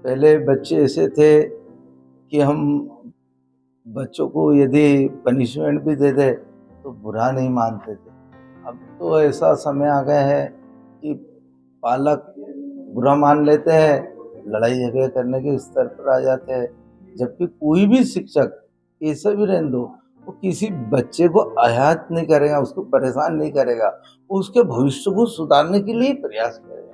पहले बच्चे ऐसे थे कि हम बच्चों को यदि पनिशमेंट भी दे दे तो बुरा नहीं मानते थे। अब तो ऐसा समय आ गया है कि पालक बुरा मान लेते हैं, लड़ाई झगड़े करने के स्तर पर आ जाते हैं। जबकि कोई भी शिक्षक कैसा भी रहने दो, वो किसी बच्चे को आहत नहीं करेगा, उसको परेशान नहीं करेगा, वो उसके भविष्य को सुधारने के लिए प्रयास करेगा।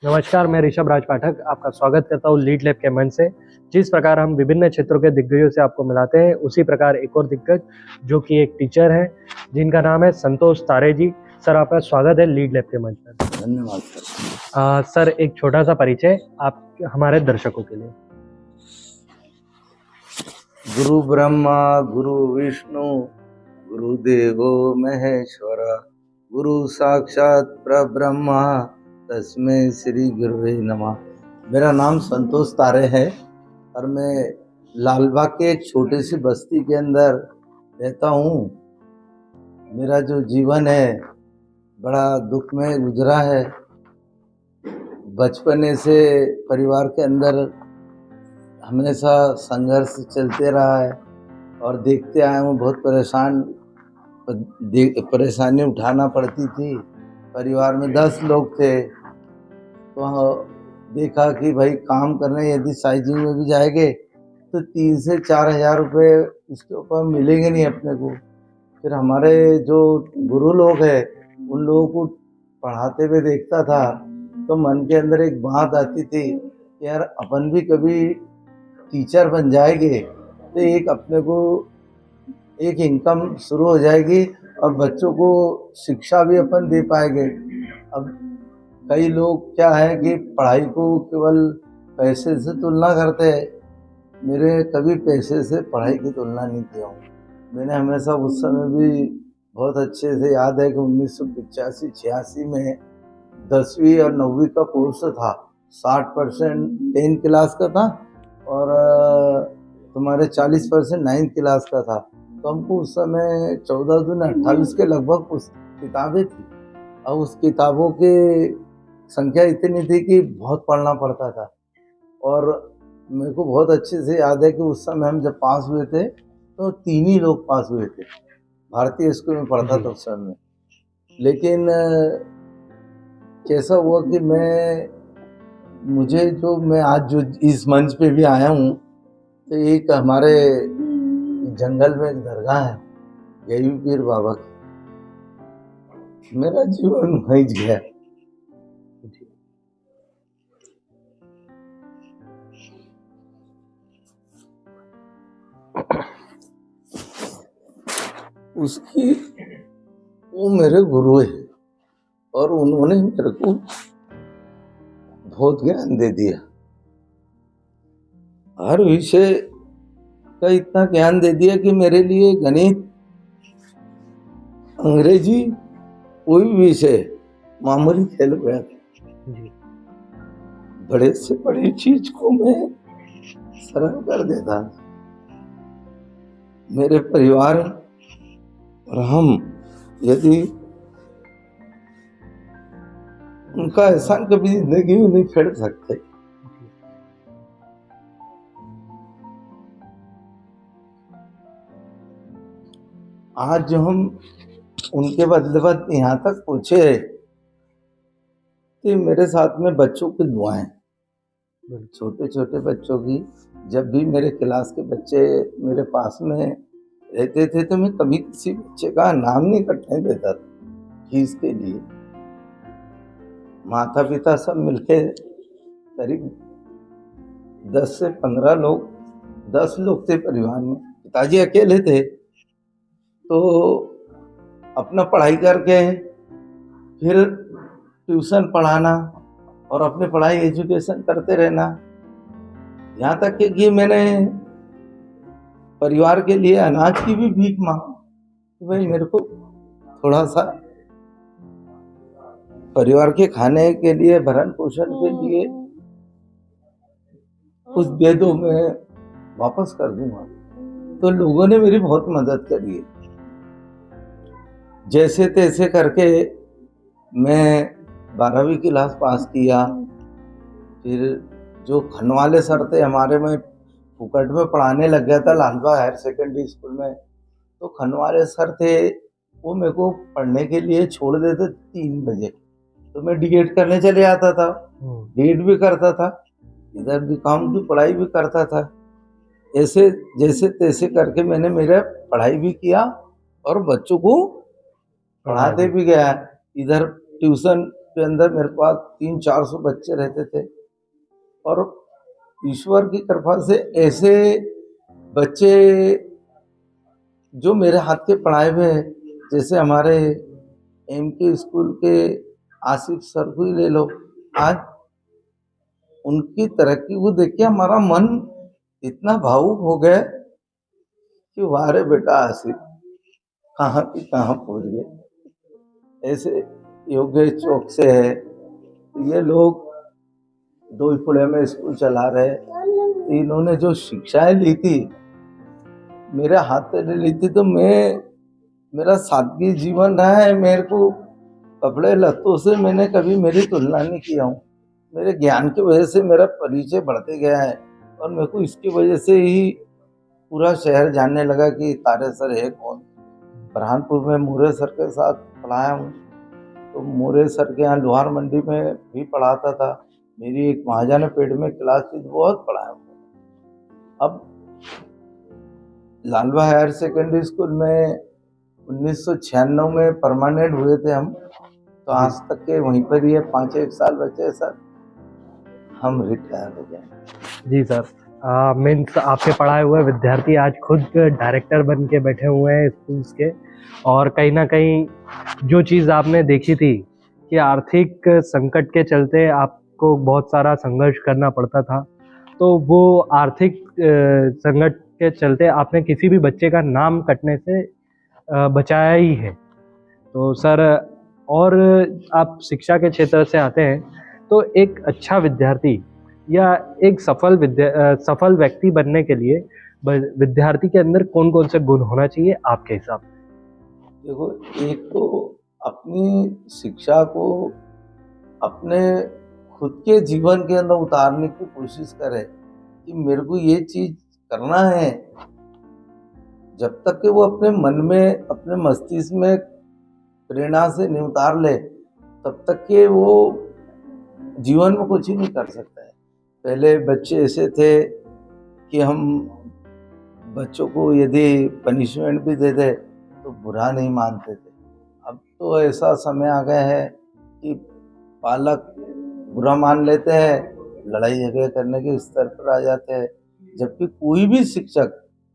नमस्कार, मैं ऋषभ राज पाठक आपका स्वागत करता हूँ लीड लैब के मंच से। जिस प्रकार हम विभिन्न क्षेत्रों के दिग्गजों से आपको मिलाते हैं, उसी प्रकार एक और दिग्गज जो कि एक टीचर है, जिनका नाम है संतोष तारे जी। सर, आपका स्वागत है लीड लैब के मंच पर। धन्यवाद सर। सर, एक छोटा सा परिचय आप हमारे दर्शकों के लिए। गुरु ब्रह्मा गुरु विष्णु गुरुदेवो महेश्वर, गुरु साक्षात परब्रह्मा तस्मै श्री गुरुवे नमः। मेरा नाम संतोष तारे है और मैं लालबाग के एक छोटी सी बस्ती के अंदर रहता हूँ। मेरा जो जीवन है बड़ा दुख में गुजरा है। बचपने से परिवार के अंदर हमेशा संघर्ष चलते रहा है और देखते आया हूँ। बहुत परेशानी उठाना पड़ती थी। परिवार में 10 लोग थे तो देखा कि भाई काम करने यदि साइजिंग में भी जाएंगे तो 3 से 4 हज़ार रुपये इसके ऊपर मिलेंगे नहीं अपने को। फिर हमारे जो गुरु लोग हैं उन लोगों को पढ़ाते हुए देखता था तो मन के अंदर एक बात आती थी कि यार अपन भी कभी टीचर बन जाएंगे तो एक अपने को एक इनकम शुरू हो जाएगी और बच्चों को शिक्षा भी अपन दे पाएंगे। अब कई लोग क्या है कि पढ़ाई को केवल पैसे से तुलना करते हैं। मेरे कभी पैसे से पढ़ाई की तुलना नहीं किया हूँ। मैंने हमेशा उस समय भी बहुत अच्छे से याद है कि 1985-86 में 10वीं और 9वीं का कोर्स था। 60% 10th क्लास का था और तुम्हारे 40% 9th क्लास का था। तो हमको उस समय 14 दूनी 28 के लगभग किताबें थी और उस किताबों की संख्या इतनी थी कि बहुत पढ़ना पड़ता था। और मेरे को बहुत अच्छे से याद है कि उस समय हम जब पास हुए थे तो 3 ही लोग पास हुए थे। भारतीय स्कूल में पढ़ता था उस समय। लेकिन कैसा हुआ कि मैं आज जो इस मंच पे भी आया हूँ तो एक हमारे जंगल में एक दरगाह है, यही पीर बाबा की। मेरा जीवन वहीं गया। उसकी वो मेरे गुरु है और उन्होंने मेरे को बहुत ज्ञान दे दिया। हर विषय का इतना ज्ञान दे दिया कि मेरे लिए गणित, अंग्रेजी, कोई भी विषय मामूली खेल हो गया था। बड़े से बड़ी चीज को मैं सरल कर देता। मेरे परिवार और हम यदि उनका एहसान कभी जिंदगी में नहीं फेर सकते। आज जो हम उनके बदौलत यहाँ तक पहुँचे कि मेरे साथ में बच्चों की दुआएं, छोटे छोटे बच्चों की। जब भी मेरे क्लास के बच्चे मेरे पास में रहते थे तो मैं कभी किसी बच्चे का नाम नहीं कटने देता था फीस के लिए। माता पिता सब मिलके करीब 10 से 15 लोग, 10 लोग थे परिवार में। पिताजी अकेले थे तो अपना पढ़ाई करके फिर ट्यूशन पढ़ाना और अपनी पढ़ाई एजुकेशन करते रहना। यहाँ तक कि मैंने परिवार के लिए अनाज की भी भीख मांगी। कि भाई मेरे को थोड़ा सा परिवार के खाने के लिए, भरण पोषण के लिए कुछ दे दो, मैं वापस कर दूंगा। तो लोगों ने मेरी बहुत मदद करी है। जैसे तैसे करके मैं 12वीं क्लास पास किया। फिर जो खनवाले सर थे हमारे, में फुकट में पढ़ाने लग गया था लालबा हायर सेकेंडरी स्कूल में। तो खनवाले सर थे, वो मेरे को पढ़ने के लिए छोड़ देते 3 बजे। तो मैं डीएड करने चले आता था, डीएड भी करता था, इधर भी काम की पढ़ाई भी करता था। ऐसे जैसे तैसे करके मैंने मेरा पढ़ाई भी किया और बच्चों को पढ़ाते भी गया। इधर ट्यूशन के अंदर मेरे पास 300-400 बच्चे रहते थे और ईश्वर की कृपा से ऐसे बच्चे जो मेरे हाथ के पढ़ाए हुए हैं, जैसे हमारे एमके स्कूल के आसिफ सर को ही ले लो, आज उनकी तरक्की को देख के हमारा मन इतना भावुक हो गया कि वारे बेटा आसिफ कहाँ की कहाँ पहुँच गए। ऐसे योगेश चौक से है, ये लोग दोईपुड़े में स्कूल चला रहे। इन्होंने जो शिक्षाएं ली थी मेरे हाथ से ली थी, तो मेरा सादगी जीवन रहा है। मेरे को कपड़े लत्तों से मैंने कभी मेरी तुलना नहीं किया हूँ। मेरे ज्ञान की वजह से मेरा परिचय बढ़ते गया है और मेरे को इसकी वजह से ही पूरा शहर जानने लगा कि तारे सर है कौन। बुरहानपुर में मोरे सर के साथ पढ़ाया हूँ, तो मोरे सर के यहाँ लोहार मंडी में भी पढ़ाता था। मेरी एक महाजन पेट में क्लास थी, बहुत पढ़ाया हूँ। अब लालवा हायर सेकेंडरी स्कूल में 1996 में परमानेंट हुए थे हम, तो आज तक के वहीं पर ही है। 5-1 साल बचे सर, हम रिटायर हो गए। जी सर, मीन्स आपके पढ़ाए हुए विद्यार्थी आज खुद डायरेक्टर बन के बैठे हुए हैं स्कूल्स के। और कहीं ना कहीं जो चीज़ आपने देखी थी कि आर्थिक संकट के चलते आपको बहुत सारा संघर्ष करना पड़ता था, तो वो आर्थिक संकट के चलते आपने किसी भी बच्चे का नाम कटने से बचाया ही है। तो सर, और आप शिक्षा के क्षेत्र से आते हैं, तो एक अच्छा विद्यार्थी या एक सफल व्यक्ति बनने के लिए विद्यार्थी के अंदर कौन कौन से गुण होना चाहिए आपके हिसाब से? देखो, एक तो अपनी शिक्षा को अपने खुद के जीवन के अंदर उतारने की कोशिश करे कि मेरे को ये चीज करना है। जब तक कि वो अपने मन में, अपने मस्तिष्क में प्रेरणा से नहीं उतार ले, तब तक के वो जीवन में कुछ ही नहीं कर सकता है। पहले बच्चे ऐसे थे कि हम बच्चों को यदि पनिशमेंट भी दे दे तो बुरा नहीं मानते थे। अब तो ऐसा समय आ गया है कि पालक बुरा मान लेते हैं, लड़ाई झगड़े करने के स्तर पर आ जाते हैं। जबकि कोई भी शिक्षक,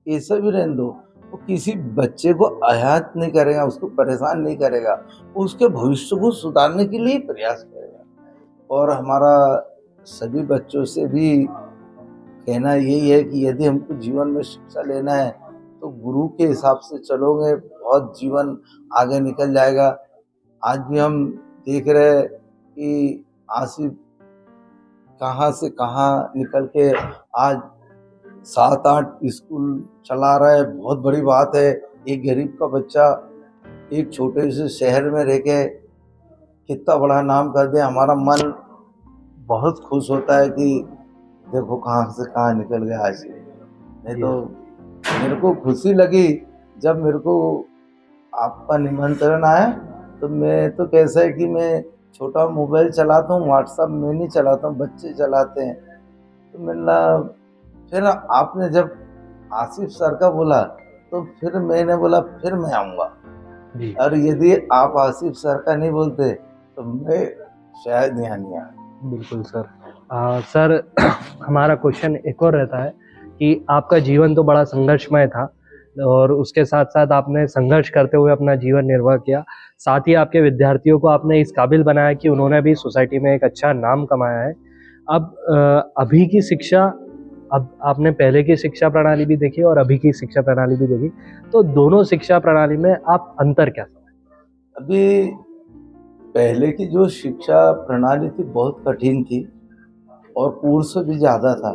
ऐसा भी रहने दो, वो किसी बच्चे को आहत नहीं करेगा, उसको परेशान नहीं करेगा, वो उसके भविष्य को सुधारने के लिए प्रयास करेगा। और हमारा सभी बच्चों से भी कहना यही है कि यदि हमको जीवन में शिक्षा लेना है तो गुरु के हिसाब से चलोगे, बहुत जीवन आगे निकल जाएगा। आज भी हम देख रहे हैं कि आसिफ कहाँ से कहाँ निकल के आज 7-8 स्कूल चला रहा है, बहुत बड़ी बात है। एक गरीब का बच्चा एक छोटे से शहर में रह के कितना बड़ा नाम कर दे, हमारा मन बहुत खुश होता है कि देखो कहाँ से कहाँ निकल गया आज। नहीं तो मेरे को खुशी लगी जब मेरे को आपका निमंत्रण आया। तो मैं तो कैसा है कि मैं छोटा मोबाइल चलाता हूँ, व्हाट्सएप में नहीं चलाता हूँ, बच्चे चलाते हैं। तो मैंने फिर आपने जब आसिफ सर का बोला तो फिर मैंने बोला फिर मैं आऊँगा। और यदि आप आसिफ सर का नहीं बोलते तो मैं शायद यहाँ नहीं आया। बिल्कुल सर। सर, हमारा क्वेश्चन एक और रहता है कि आपका जीवन तो बड़ा संघर्षमय था और उसके साथ साथ आपने संघर्ष करते हुए अपना जीवन निर्वाह किया। साथ ही आपके विद्यार्थियों को आपने इस काबिल बनाया कि उन्होंने भी सोसाइटी में एक अच्छा नाम कमाया है। अब अभी की शिक्षा अब आपने पहले की शिक्षा प्रणाली भी देखी और अभी की शिक्षा प्रणाली भी देखी, तो दोनों शिक्षा प्रणाली में आप अंतर क्या समझते अभी पहले की जो शिक्षा प्रणाली थी बहुत कठिन थी और कोर्स भी ज़्यादा था।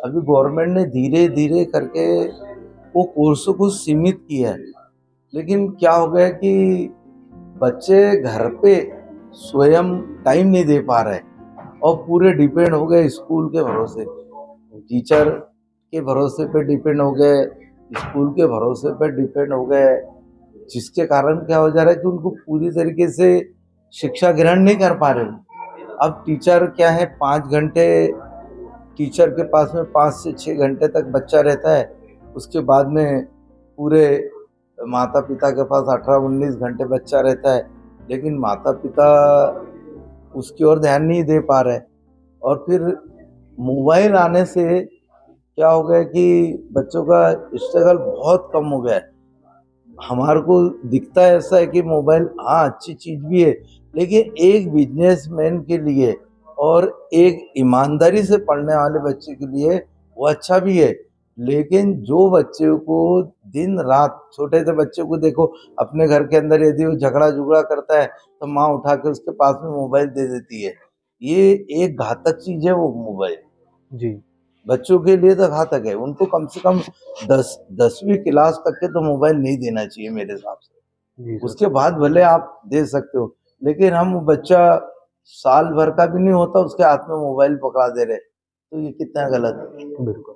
अभी गवर्नमेंट ने धीरे धीरे करके वो कोर्स को सीमित किया है, लेकिन क्या हो गया कि बच्चे घर पे स्वयं टाइम नहीं दे पा रहे और पूरे डिपेंड हो गए स्कूल के भरोसे, टीचर के भरोसे पे डिपेंड हो गए, स्कूल के भरोसे पे डिपेंड हो गए, जिसके कारण क्या हो जा रहा है कि उनको पूरी तरीके से शिक्षा ग्रहण नहीं कर पा रहे। अब टीचर क्या है, 5 घंटे टीचर के पास में 5 से 6 घंटे तक बच्चा रहता है, उसके बाद में पूरे माता पिता के पास 18-19 घंटे बच्चा रहता है, लेकिन माता पिता उसकी ओर ध्यान नहीं दे पा रहे। और फिर मोबाइल आने से क्या हो गया कि बच्चों का स्ट्रगल बहुत कम हो गया है। हमारे को दिखता है ऐसा है कि मोबाइल हाँ अच्छी चीज़ भी है, लेकिन एक बिजनेसमैन के लिए और एक ईमानदारी से पढ़ने वाले बच्चे के लिए वो अच्छा भी है। लेकिन जो बच्चे को दिन रात, छोटे से बच्चे को देखो, अपने घर के अंदर यदि वो झगड़ा झुगड़ा करता है तो माँ उठा के उसके पास में मोबाइल दे देती है। ये एक घातक चीज़ है वो मोबाइल, हैं? जी बच्चों के लिए तो घातक है। उनको कम से कम 10वीं क्लास तक के तो मोबाइल नहीं देना चाहिए मेरे हिसाब से। जी सर। उसके बाद भले आप दे सकते हो, लेकिन हम वो बच्चा साल भर का भी नहीं होता उसके हाथ में मोबाइल पकड़ा दे रहे, तो ये कितना गलत है। बिल्कुल,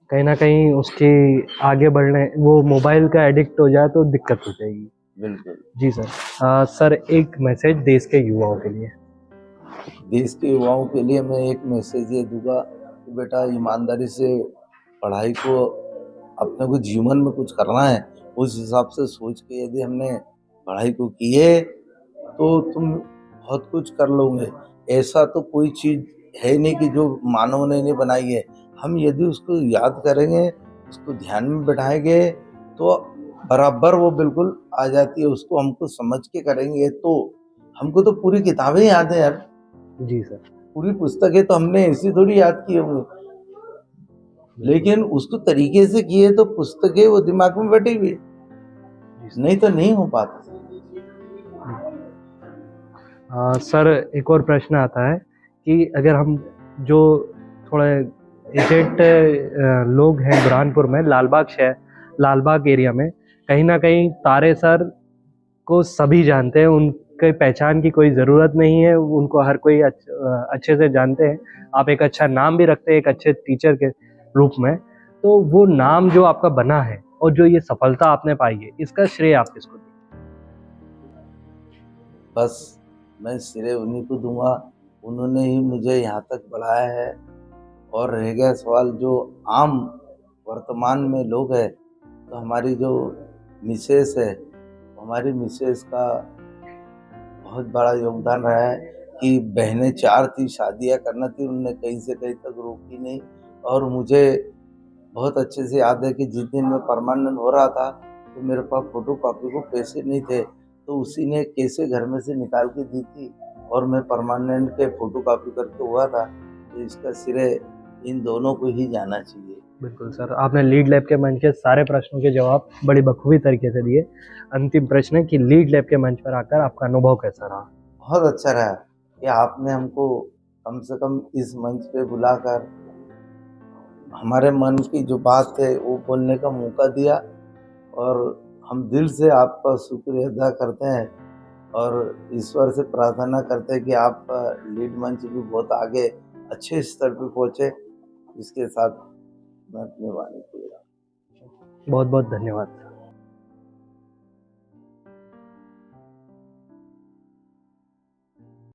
कहीं ना कहीं उसकी आगे बढ़ने, वो मोबाइल का एडिक्ट हो जाए तो दिक्कत हो जाएगी। बिल्कुल। जी सर। सर एक मैसेज देश के युवाओं के लिए। देश के युवाओं के लिए मैं एक मैसेज ये दूंगा कि बेटा ईमानदारी से पढ़ाई को, अपने को जीवन में कुछ करना है उस हिसाब से सोच के यदि हमने पढ़ाई को की है तो तुम बहुत कुछ कर लोगे। ऐसा तो कोई चीज़ है नहीं कि जो मानव ने नहीं बनाई है। हम यदि उसको याद करेंगे, उसको ध्यान में बैठाएंगे तो बराबर वो बिल्कुल आ जाती है। उसको हमको समझ के करेंगे तो हमको तो पूरी किताबें याद है यार, जी सर। पूरी पुस्तकें तो हमने ऐसी थोड़ी याद की होंगी, लेकिन उसको तरीके से किए तो पुस्तकें वो दिमाग में बैठी हुई है, नहीं तो नहीं हो पाता। सर एक और प्रश्न आता है कि अगर हम जो थोड़े एजेड लोग हैं बुरहानपुर में, लालबाग एरिया में, कहीं ना कहीं तारे सर को सभी जानते हैं, उनके पहचान की कोई ज़रूरत नहीं है, उनको हर कोई अच्छे से जानते हैं। आप एक अच्छा नाम भी रखते हैं एक अच्छे टीचर के रूप में, तो वो नाम जो आपका बना है और जो ये सफलता आपने पाई है, इसका श्रेय आप किसको देंगे? बस मैं श्रेय उन्हीं को दूंगा, उन्होंने ही मुझे यहाँ तक बढ़ाया है। और रह गया सवाल जो आम वर्तमान में लोग हैं, तो हमारी जो मिसेस है, हमारी मिसेस का बहुत बड़ा योगदान रहा है कि बहनें 4 थी, शादियाँ करना थी, उन्होंने कहीं से कहीं तक रोकी नहीं। और मुझे बहुत अच्छे से याद है कि जिस दिन मैं परमानेंट हो रहा था तो मेरे पास फोटो कॉपी को पैसे नहीं थे, तो उसी ने कैसे घर में से निकाल के दी थी और मैं परमानेंट के फोटो कॉपी करके हुआ था। तो इसका श्रेय इन दोनों को ही जाना चाहिए। बिल्कुल सर, आपने लीड लैब के मंच के सारे प्रश्नों के जवाब बड़ी बखूबी तरीके से दिए। अंतिम प्रश्न है कि लीड लैब के मंच पर आकर आपका अनुभव कैसा रहा? बहुत अच्छा रहा कि आपने हमको कम से कम इस मंच पे बुलाकर हमारे मन की जो बात है वो बोलने का मौका दिया, और हम दिल से आपका शुक्रिया अदा करते हैं और ईश्वर से प्रार्थना करते हैं कि आपका लीड मंच भी बहुत आगे अच्छे स्तर पे पहुँचे। इसके साथ मैं अपनी वाणी को बहुत बहुत धन्यवाद।